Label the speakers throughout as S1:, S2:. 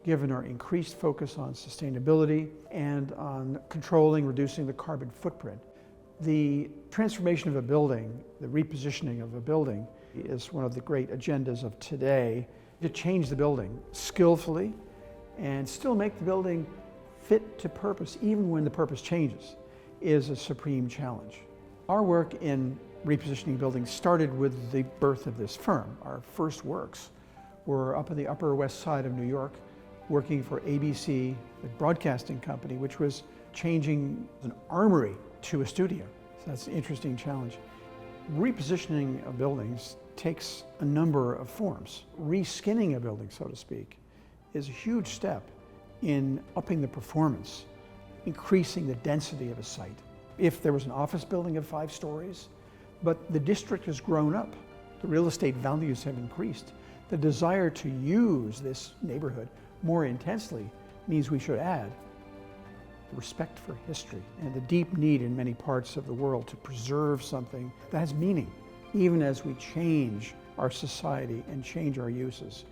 S1: given our increased focus on sustainability and on controlling, reducing the carbon footprint. The transformation of a building, the repositioning of a building, is one of the great agendas of today. To change the building skillfully and still make the building fit to purpose, even when the purpose changes, is a supreme challenge. Our work in repositioning buildings started with the birth of this firm. Our first works were up in the Upper West Side of New York, working for ABC, the broadcasting company, which was changing an armory to a studio. So that's an interesting challenge. Repositioning of buildings takes a number of forms. Reskinning a building, so to speak, is a huge step in upping the performance, increasing the density of a site. If there was an office building of 5 stories, but the district has grown up, the real estate values have increased, the desire to use this neighborhood more intensely means we should add respect for history and the deep need in many parts of the world to preserve something that has meaning, even as we change our society and change our uses.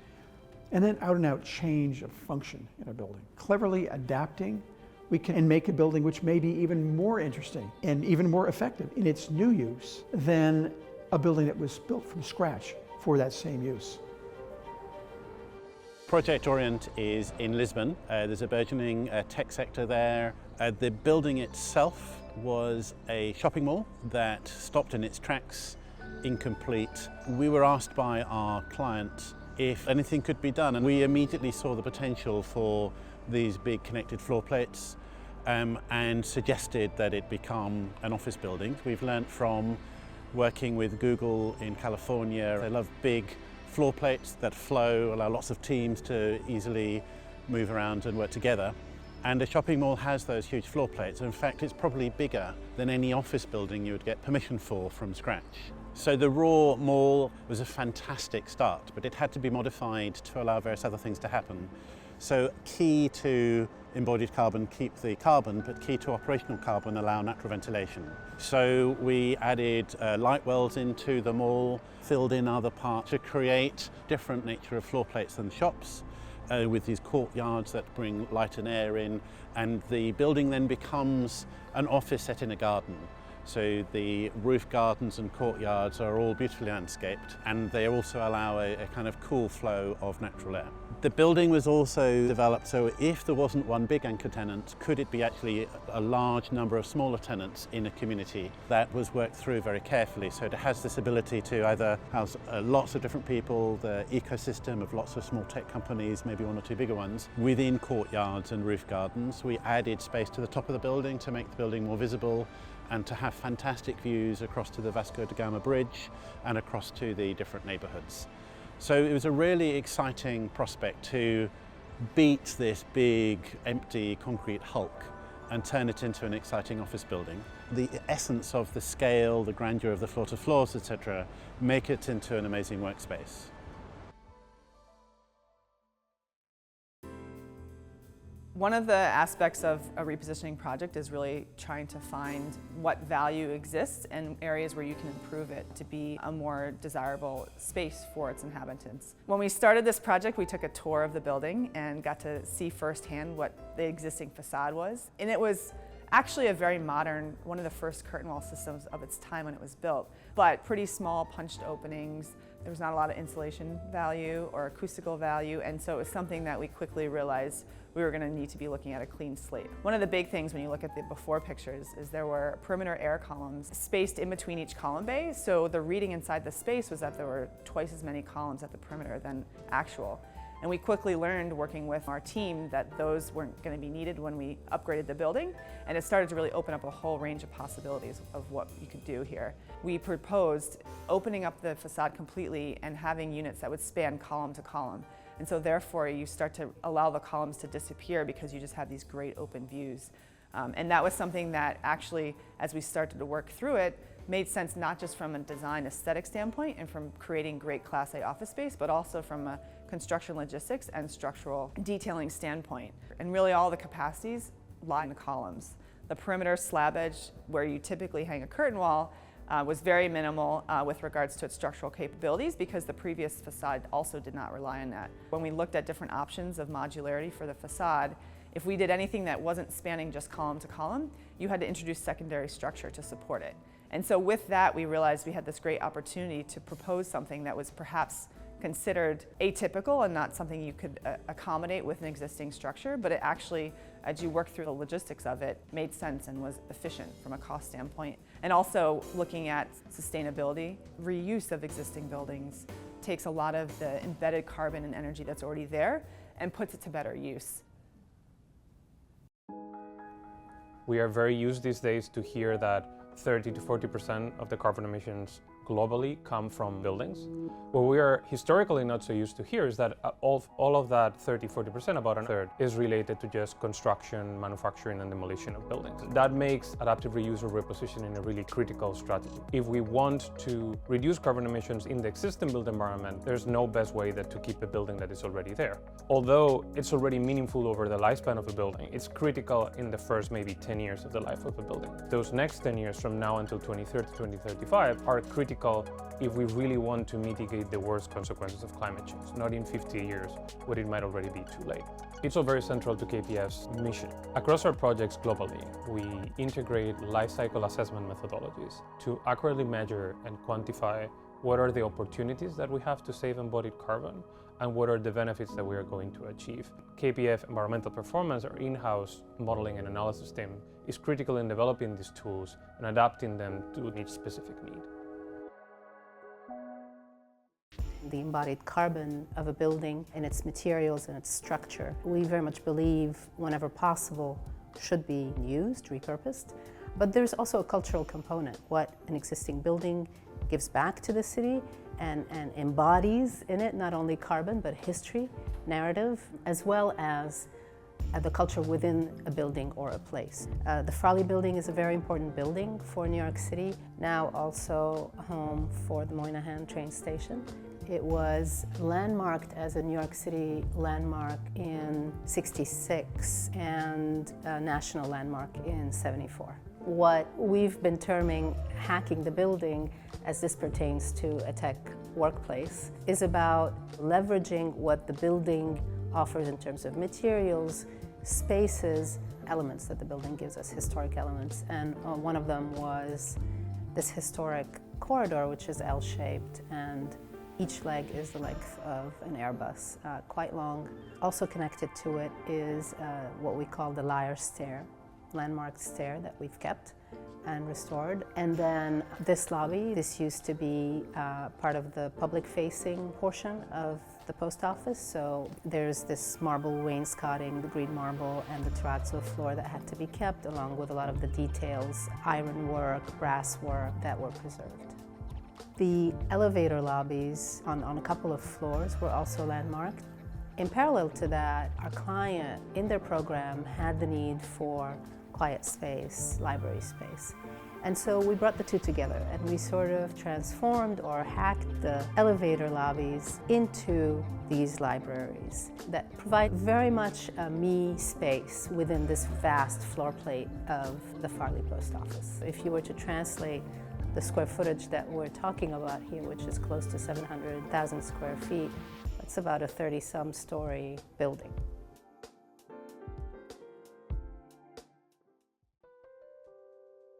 S1: And then out and out change of function in a building. Cleverly adapting, we can make a building which may be even more interesting and even more effective in its new use than a building that was built from scratch for that same use.
S2: Project Oriente is in Lisbon. There's a burgeoning tech sector there. The building itself was a shopping mall that stopped in its tracks, incomplete. We were asked by our client if anything could be done, and we immediately saw the potential for these big connected floor plates and suggested that it become an office building. We've learned from working with Google in California. They love big floor plates that flow, allow lots of teams to easily move around and work together. And a shopping mall has those huge floor plates. In fact, it's probably bigger than any office building you would get permission for from scratch. So the raw mall was a fantastic start, but it had to be modified to allow various other things to happen. So key to embodied carbon, keep the carbon, but key to operational carbon, allow natural ventilation. So we added light wells into the mall, filled in other parts to create different nature of floor plates than shops, with these courtyards that bring light and air in, and the building then becomes an office set in a garden. So the roof gardens and courtyards are all beautifully landscaped, and they also allow a kind of cool flow of natural air. The building was also developed so if there wasn't one big anchor tenant, could it be actually a large number of smaller tenants in a community? That was worked through very carefully, so it has this ability to either house lots of different people, the ecosystem of lots of small tech companies, maybe 1 or 2 bigger ones, within courtyards and roof gardens. We added space to the top of the building to make the building more visible and to have fantastic views across to the Vasco da Gama Bridge and across to the different neighbourhoods. So it was a really exciting prospect to beat this big, empty concrete hulk and turn it into an exciting office building. The essence of the scale, the grandeur of the floor-to-floors, etc., make it into an amazing workspace.
S3: One of the aspects of a repositioning project is really trying to find what value exists and areas where you can improve it to be a more desirable space for its inhabitants. When we started this project, we took a tour of the building and got to see firsthand what the existing facade was. And it was actually a very modern, one of the first curtain wall systems of its time when it was built, but pretty small punched openings. There was not a lot of insulation value or acoustical value, and so it was something that we quickly realized we were going to need to be looking at a clean slate. One of the big things when you look at the before pictures is there were perimeter air columns spaced in between each column bay, so the reading inside the space was that there were twice as many columns at the perimeter than actual. And we quickly learned, working with our team, that those weren't going to be needed when we upgraded the building, and it started to really open up a whole range of possibilities of what you could do here. We proposed opening up the facade completely and having units that would span column to column. And so therefore you start to allow the columns to disappear because you just have these great open views. And that was something that actually, as we started to work through it, made sense not just from a design aesthetic standpoint and from creating great Class A office space, but also from a construction logistics and structural detailing standpoint. And really all the capacities lie in the columns. The perimeter slab edge, where you typically hang a curtain wall, was very minimal with regards to its structural capabilities because the previous facade also did not rely on that. When we looked at different options of modularity for the facade, if we did anything that wasn't spanning just column to column, you had to introduce secondary structure to support it. And so with that, we realized we had this great opportunity to propose something that was perhaps considered atypical and not something you could accommodate with an existing structure, but it actually, as you work through the logistics of it, made sense and was efficient from a cost standpoint. And also looking at sustainability, reuse of existing buildings takes a lot of the embedded carbon and energy that's already there and puts it to better use.
S4: We are very used these days to hear that 30 to 40% of the carbon emissions globally come from buildings. What we are historically not so used to hear is that all of that 30-40%, about a third, is related to just construction, manufacturing and demolition of buildings. That makes adaptive reuse or repositioning a really critical strategy. If we want to reduce carbon emissions in the existing built environment, there's no best way than to keep a building that is already there. Although it's already meaningful over the lifespan of a building, it's critical in the first maybe 10 years of the life of a building. Those next 10 years from now until 2030, 2035 are critical if we really want to mitigate the worst consequences of climate change, not in 50 years, when it might already be too late. It's all very central to KPF's mission. Across our projects globally, we integrate life cycle assessment methodologies to accurately measure and quantify what are the opportunities that we have to save embodied carbon and what are the benefits that we are going to achieve. KPF Environmental Performance, our in-house modeling and analysis team, is critical in developing these tools and adapting them to each specific need.
S5: The embodied carbon of a building and its materials and its structure, we very much believe, whenever possible, should be used, repurposed. But there's also a cultural component, what an existing building gives back to the city and embodies in it, not only carbon, but history, narrative, as well as the culture within a building or a place. The Farley building is a very important building for New York City, now also home for the Moynihan train station. It was landmarked as a New York City landmark in '66 and a national landmark in '74. What we've been terming hacking the building, as this pertains to a tech workplace, is about leveraging what the building offers in terms of materials, spaces, elements that the building gives us, historic elements. And one of them was this historic corridor, which is L-shaped, and each leg is the length of an Airbus, quite long. Also connected to it is what we call the Lyre Stair, landmark stair that we've kept and restored. And then this lobby, this used to be part of the public-facing portion of the post office. So there's this marble wainscoting, the green marble, and the terrazzo floor that had to be kept, along with a lot of the details, ironwork, brass work that were preserved. The elevator lobbies on a couple of floors were also landmarked. In parallel to that, our client in their program had the need for quiet space, library space. And so we brought the two together and we sort of transformed or hacked the elevator lobbies into these libraries that provide very much a me space within this vast floor plate of the Farley Post Office. If you were to translate the square footage that we're talking about here, which is close to 700,000 square feet, that's about a 30-some story building.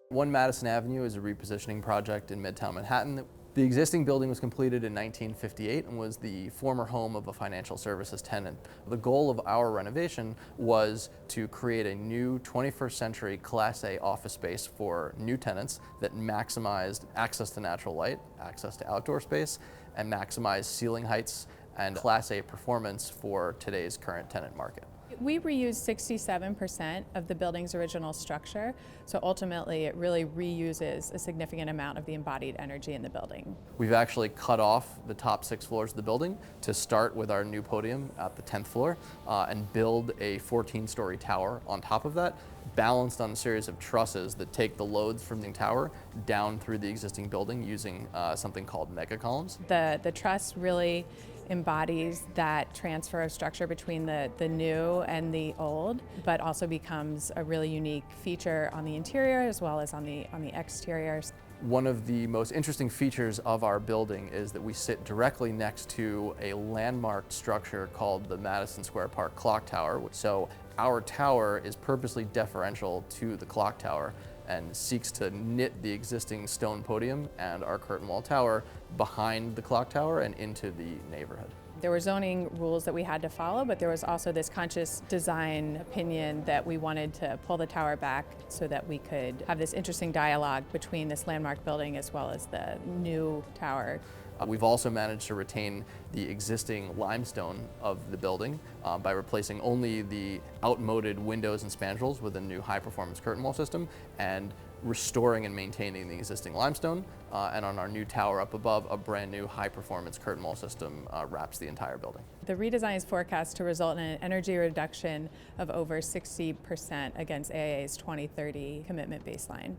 S6: One Madison Avenue is a repositioning project in Midtown Manhattan. The existing building was completed in 1958 and was the former home of a financial services tenant. The goal of our renovation was to create a new 21st century Class A office space for new tenants that maximized access to natural light, access to outdoor space, and maximized ceiling heights and Class A performance for today's current tenant market.
S7: We reused 67% of the building's original structure, so ultimately it really reuses a significant amount of the embodied energy in the building.
S6: We've actually cut off the top 6 floors of the building to start with our new podium at the 10th floor and build a 14-story tower on top of that, balanced on a series of trusses that take the loads from the tower down through the existing building using something called mega columns.
S7: The truss really embodies that transfer of structure between the new and the old, but also becomes a really unique feature on the interior as well as on the exteriors.
S6: One of the most interesting features of our building is that we sit directly next to a landmark structure called the Madison Square Park Clock Tower. So our tower is purposely deferential to the clock tower and seeks to knit the existing stone podium and our curtain wall tower behind the clock tower and into the neighborhood.
S7: There were zoning rules that we had to follow, but there was also this conscious design opinion that we wanted to pull the tower back so that we could have this interesting dialogue between this landmark building as well as the new tower.
S6: We've also managed to retain the existing limestone of the building by replacing only the outmoded windows and spandrels with a new high-performance curtain wall system and restoring and maintaining the existing limestone. And on our new tower up above, a brand new high-performance curtain wall system wraps the entire building.
S7: The redesign is forecast to result in an energy reduction of over 60% against AIA's 2030 commitment baseline.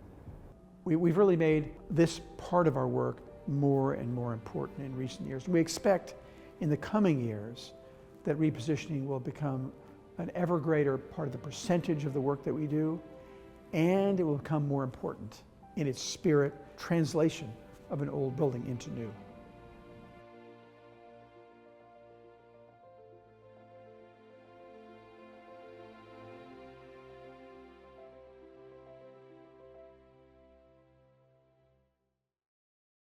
S1: We've really made this part of our work more and more important in recent years. We expect in the coming years that repositioning will become an ever greater part of the percentage of the work that we do, and it will become more important in its spirit translation of an old building into new.